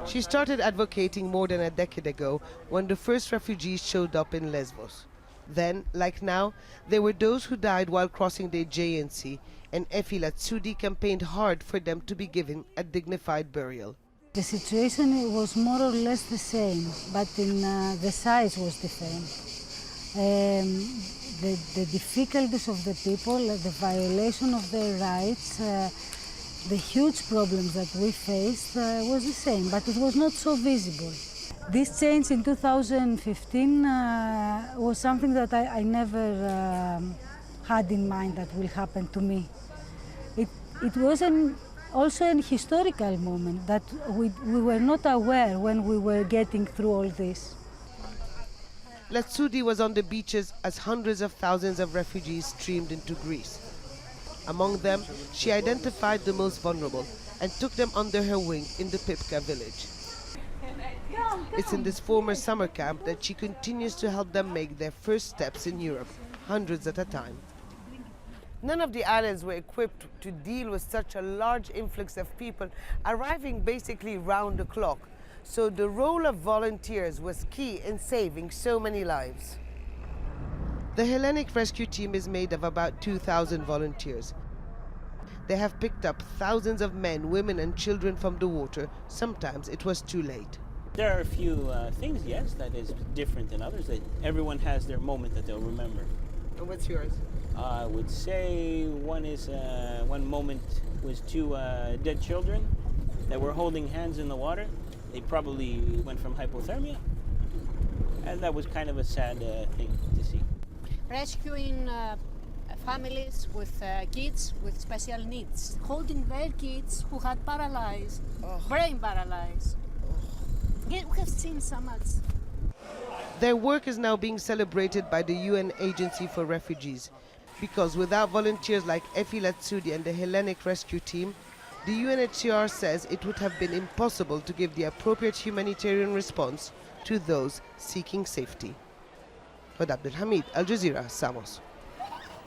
She started advocating more than a decade ago when the first refugees showed up in Lesbos. Then, like now, there were those who died while crossing the Aegean Sea, and Efi Latsoudi campaigned hard for them to be given a dignified burial. The situation was more or less the same, but the size was different. The difficulties of the people, the violation of their rights, the huge problems that we faced was the same, but it was not so visible. This change in 2015 was something that I never had in mind that will happen to me. It was also an historical moment that we were not aware when we were getting through all this. Latsoudi was on the beaches as hundreds of thousands of refugees streamed into Greece. Among them, she identified the most vulnerable and took them under her wing in the Pipka village. It's in this former summer camp that she continues to help them make their first steps in Europe, hundreds at a time. None of the islands were equipped to deal with such a large influx of people arriving basically round the clock. So the role of volunteers was key in saving so many lives. The Hellenic rescue team is made of about 2,000 volunteers. They have picked up thousands of men, women and children from the water. Sometimes it was too late. There are a few things, yes, that is different than others. That everyone has their moment that they'll remember. And what's yours? I would say one moment was two dead children that were holding hands in the water. They probably went from hypothermia, and that was kind of a sad thing to see. Rescuing families with kids with special needs, holding their kids who had paralyzed, brain paralyzed. We have seen so much. Their work is now being celebrated by the UN Agency for Refugees, because without volunteers like Efi Latsoudi and the Hellenic Rescue Team, the UNHCR says it would have been impossible to give the appropriate humanitarian response to those seeking safety. Hoda, ELHAMID, Al Jazeera, Samos.